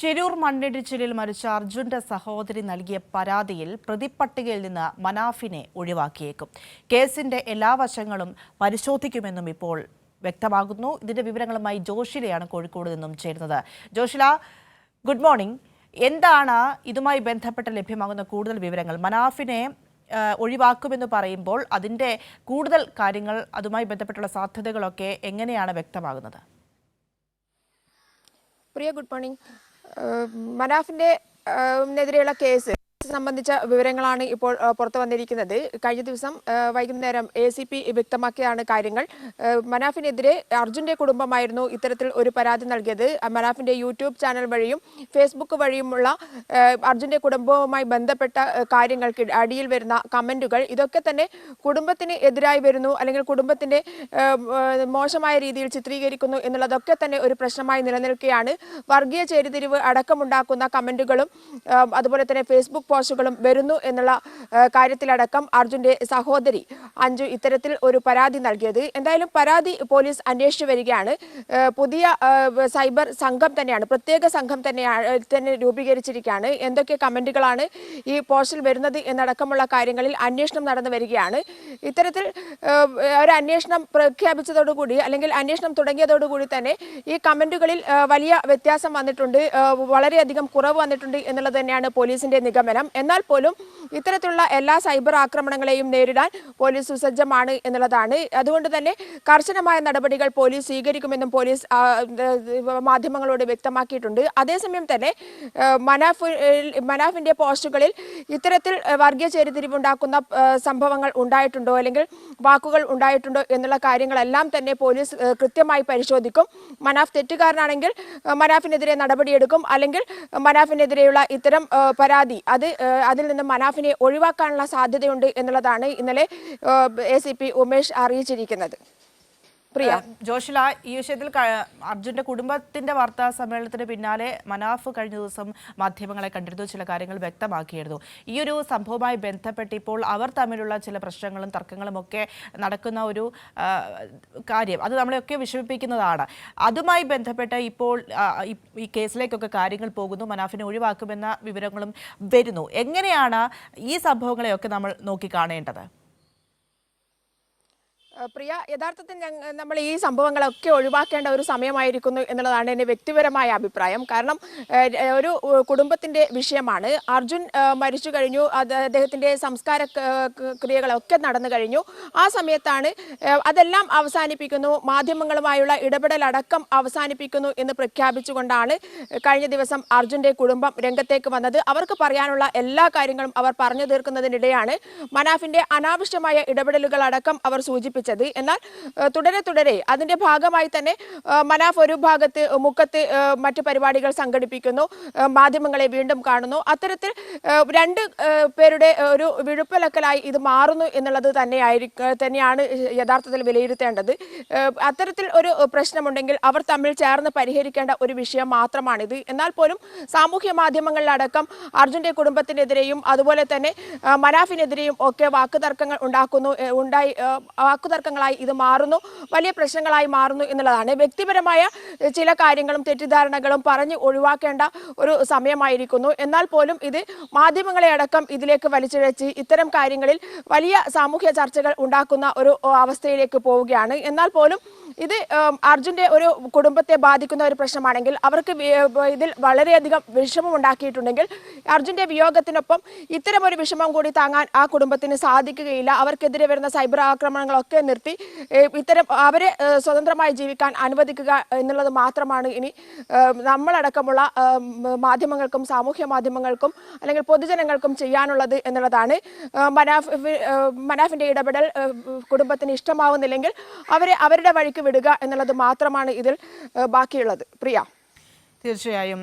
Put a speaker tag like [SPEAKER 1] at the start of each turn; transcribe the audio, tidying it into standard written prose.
[SPEAKER 1] ഷിരൂർ മണ്ണിടിച്ചിലിൽ മരിച്ച അർജുന്റെ സഹോദരി നൽകിയ പരാതിയിൽ പ്രതിപ്പട്ടികയിൽ നിന്ന് മനാഫിനെ ഒഴിവാക്കിയേക്കും. കേസിന്റെ എല്ലാ വശങ്ങളും പരിശോധിക്കുമെന്നും ഇപ്പോൾ വ്യക്തമാകുന്നു. ഇതിന്റെ വിവരങ്ങളുമായി ജോഷിലയാണ് കോഴിക്കോട് നിന്നും ചേരുന്നത്. Joshila, good morning. എന്താണ് ഇതുമായി ബന്ധപ്പെട്ട് ലഭ്യമാകുന്ന കൂടുതൽ വിവരങ്ങൾ? മനാഫിനെ ഒഴിവാക്കുമെന്ന് പറയുമ്പോൾ അതിന്റെ കൂടുതൽ കാര്യങ്ങൾ, അതുമായി ബന്ധപ്പെട്ടുള്ള സാധ്യതകളൊക്കെ എങ്ങനെയാണ് വ്യക്തമാകുന്നത്?
[SPEAKER 2] പ്രിയ, ഗുഡ് മോർണിംഗ്. മനാഫിന്റെ നെതിരെയുള്ള കേസ് സംബന്ധിച്ച വിവരങ്ങളാണ് ഇപ്പോൾ പുറത്തു വന്നിരിക്കുന്നത്. കഴിഞ്ഞ ദിവസം വൈകുന്നേരം ACP വ്യക്തമാക്കിയാണ് കാര്യങ്ങൾ. മനാഫിനെതിരെ അർജുന്റെ കുടുംബമായിരുന്നു ഇത്തരത്തിൽ ഒരു പരാതി നൽകിയത്. മനാഫിന്റെ യൂട്യൂബ് ചാനൽ വഴിയും ഫേസ്ബുക്ക് വഴിയുമുള്ള അർജുന്റെ കുടുംബവുമായി ബന്ധപ്പെട്ട കാര്യങ്ങൾക്ക് അടിയിൽ വരുന്ന കമന്റുകൾ, ഇതൊക്കെ തന്നെ കുടുംബത്തിന് എതിരായി വരുന്നു, അല്ലെങ്കിൽ കുടുംബത്തിന്റെ മോശമായ രീതിയിൽ ചിത്രീകരിക്കുന്നു എന്നുള്ളതൊക്കെ തന്നെ ഒരു പ്രശ്നമായി നിലനിൽക്കുകയാണ്. വർഗീയ ചേരിതിരിവ് അടക്കമുണ്ടാക്കുന്ന കമന്റുകളും അതുപോലെ തന്നെ ഫേസ്ബുക്ക് പോസ്റ്റുകളും വരുന്നു എന്നുള്ള കാര്യത്തിലടക്കം അർജുന്റെ സഹോദരി അഞ്ജു ഇത്തരത്തിൽ ഒരു പരാതി നൽകിയത്. എന്തായാലും പരാതി പോലീസ് അന്വേഷിച്ചു വരികയാണ്. പുതിയ സൈബർ സംഘം തന്നെയാണ്, പ്രത്യേക സംഘം തന്നെ രൂപീകരിച്ചിരിക്കുകയാണ്. എന്തൊക്കെ കമന്റുകളാണ് ഈ പോസ്റ്റിൽ വരുന്നത് എന്നടക്കമുള്ള കാര്യങ്ങളിൽ അന്വേഷണം നടന്നു വരികയാണ്. ഇത്തരത്തിൽ ഒരു അന്വേഷണം പ്രഖ്യാപിച്ചതോടുകൂടി, അല്ലെങ്കിൽ അന്വേഷണം തുടങ്ങിയതോടുകൂടി തന്നെ ഈ കമന്റുകളിൽ വലിയ വ്യത്യാസം വന്നിട്ടുണ്ട്, വളരെയധികം കുറവ് വന്നിട്ടുണ്ട് എന്നുള്ളത് തന്നെയാണ് പോലീസിന്റെ നിഗമനം. എന്നാൽ പോലും ഇത്തരത്തിലുള്ള എല്ലാ സൈബർ ആക്രമണങ്ങളെയും നേരിടാൻ പോലീസ് സുസജ്ജമാണ് എന്നുള്ളതാണ്. അതുകൊണ്ട് തന്നെ കർശനമായ നടപടികൾ പോലീസ് സ്വീകരിക്കുമെന്നും പോലീസ് മാധ്യമങ്ങളോട് വ്യക്തമാക്കിയിട്ടുണ്ട്. അതേസമയം തന്നെ മനാഫിന്റെ പോസ്റ്റുകളിൽ ഇത്തരത്തിൽ വർഗീയ ചേരിതിരിവുണ്ടാക്കുന്ന സംഭവങ്ങൾ ഉണ്ടായിട്ടുണ്ടോ, അല്ലെങ്കിൽ വാക്കുകൾ ഉണ്ടായിട്ടുണ്ടോ എന്നുള്ള കാര്യങ്ങളെല്ലാം തന്നെ പോലീസ് കൃത്യമായി പരിശോധിക്കും. മനാഫ് തെറ്റുകാരനാണെങ്കിൽ മനാഫിനെതിരെ നടപടിയെടുക്കും, അല്ലെങ്കിൽ മനാഫിനെതിരെയുള്ള ഇത്തരം പരാതി അതിൽ നിന്ന് മനാഫിനെ ഒഴിവാക്കാനുള്ള സാധ്യതയുണ്ട് എന്നുള്ളതാണ് ഇന്നലെ ACP ഉമേഷ് അറിയിച്ചിരിക്കുന്നത്. പ്രിയ,
[SPEAKER 1] ജോഷില, ഈ വിഷയത്തിൽ അർജുന്റെ കുടുംബത്തിന്റെ വാർത്താ സമ്മേളനത്തിന് പിന്നാലെ മനാഫ് കഴിഞ്ഞ ദിവസം മാധ്യമങ്ങളെ കണ്ടിരുന്നു, ചില കാര്യങ്ങൾ വ്യക്തമാക്കിയിരുന്നു. ഈ ഒരു സംഭവവുമായി ബന്ധപ്പെട്ട് ഇപ്പോൾ അവർ തമ്മിലുള്ള ചില പ്രശ്നങ്ങളും തർക്കങ്ങളും ഒക്കെ നടക്കുന്ന ഒരു കാര്യം, അത് നമ്മളെയൊക്കെ വിഷമിപ്പിക്കുന്നതാണ്. അതുമായി ബന്ധപ്പെട്ട് ഇപ്പോൾ ഈ കേസിലേക്കൊക്കെ കാര്യങ്ങൾ പോകുന്നു, മനാഫിനെ ഒഴിവാക്കുമെന്ന വിവരങ്ങളും വരുന്നു. എങ്ങനെയാണ് ഈ സംഭവങ്ങളെയൊക്കെ നമ്മൾ നോക്കിക്കാണേണ്ടത്?
[SPEAKER 2] പ്രിയ, യഥാർത്ഥത്തിൽ നമ്മൾ ഈ സംഭവങ്ങളൊക്കെ ഒഴിവാക്കേണ്ട ഒരു സമയമായിരിക്കുന്നു എന്നുള്ളതാണ് എൻ്റെ വ്യക്തിപരമായ അഭിപ്രായം. കാരണം ഒരു കുടുംബത്തിൻ്റെ വിഷയമാണ്. അർജുൻ മരിച്ചു കഴിഞ്ഞു, അദ്ദേഹത്തിൻ്റെ സംസ്കാര ക്രിയകളൊക്കെ നടന്നു കഴിഞ്ഞു. ആ സമയത്താണ് അതെല്ലാം അവസാനിപ്പിക്കുന്നു, മാധ്യമങ്ങളുമായുള്ള ഇടപെടലടക്കം അവസാനിപ്പിക്കുന്നു എന്ന് പ്രഖ്യാപിച്ചുകൊണ്ടാണ് കഴിഞ്ഞ ദിവസം അർജുൻ്റെ കുടുംബം രംഗത്തേക്ക് വന്നത്. അവർക്ക് പറയാനുള്ള എല്ലാ കാര്യങ്ങളും അവർ പറഞ്ഞു തീർക്കുന്നതിനിടെയാണ് മനാഫിൻ്റെ അനാവശ്യമായ ഇടപെടലുകളടക്കം അവർ സൂചിപ്പിച്ചത്. എന്നാൽ തുടരെ അതിന്റെ ഭാഗമായി തന്നെ മനാഫ് ഒരു ഭാഗത്ത് മുക്കത്ത് മറ്റു പരിപാടികൾ സംഘടിപ്പിക്കുന്നു, മാധ്യമങ്ങളെ വീണ്ടും കാണുന്നു. അത്തരത്തിൽ രണ്ട് പേരുടെ ഒരു വിഴുപ്പലക്കലായി ഇത് മാറുന്നു എന്നുള്ളത് തന്നെയാണ് യഥാർത്ഥത്തിൽ വിലയിരുത്തേണ്ടത്. അത്തരത്തിൽ ഒരു പ്രശ്നമുണ്ടെങ്കിൽ അവർ തമ്മിൽ ചേർന്ന് പരിഹരിക്കേണ്ട ഒരു വിഷയം മാത്രമാണിത്. എന്നാൽ പോലും സാമൂഹ്യ മാധ്യമങ്ങളിലടക്കം അർജുന്റെ കുടുംബത്തിനെതിരെയും അതുപോലെ തന്നെ മനാഫിനെതിരെയും ഒക്കെ വാക്കുതർക്കങ്ങളായി ഇത് മാറുന്നു, വലിയ പ്രശ്നങ്ങളായി മാറുന്നു എന്നുള്ളതാണ്. വ്യക്തിപരമായ ചില കാര്യങ്ങളും തെറ്റിദ്ധാരണകളും പറഞ്ഞ് ഒഴിവാക്കേണ്ട ഒരു സമയമായിരിക്കുന്നു. എന്നാൽ പോലും ഇത് മാധ്യമങ്ങളെ അടക്കം ഇതിലേക്ക് വലിച്ചിഴച്ച് ഇത്തരം കാര്യങ്ങളിൽ വലിയ സാമൂഹ്യ ചർച്ചകൾ ഉണ്ടാക്കുന്ന ഒരു അവസ്ഥയിലേക്ക് പോവുകയാണ്. എന്നാൽ പോലും ഇത് അർജുന്റെ ഒരു കുടുംബത്തെ ബാധിക്കുന്ന ഒരു പ്രശ്നമാണെങ്കിൽ, അവർക്ക് ഇതിൽ വളരെയധികം വിഷമം ഉണ്ടാക്കിയിട്ടുണ്ടെങ്കിൽ അർജുന്റെ വിയോഗത്തിനൊപ്പം ഇത്തരം ഒരു വിഷമം കൂടി താങ്ങാൻ ആ കുടുംബത്തിന് സാധിക്കുകയില്ല. അവർക്കെതിരെ വരുന്ന സൈബർ ആക്രമണങ്ങളൊക്കെ നിർത്തി ഇത്തരം അവരെ സ്വതന്ത്രമായി ജീവിക്കാൻ അനുവദിക്കുക എന്നുള്ളത് മാത്രമാണ് ഇനി നമ്മളടക്കമുള്ള മാധ്യമങ്ങൾക്കും സാമൂഹ്യ മാധ്യമങ്ങൾക്കും അല്ലെങ്കിൽ പൊതുജനങ്ങൾക്കും ചെയ്യാനുള്ളത് എന്നുള്ളതാണ്. മനാഫിന്റെ ഇടപെടൽ കുടുംബത്തിന് ഇഷ്ടമാവുന്നില്ലെങ്കിൽ അവരുടെ വഴിക്ക് വിടുക എന്നുള്ളത് മാത്രമാണ് ഇതിൽ ബാക്കിയുള്ളത്. പ്രിയ,
[SPEAKER 1] തീർച്ചയായും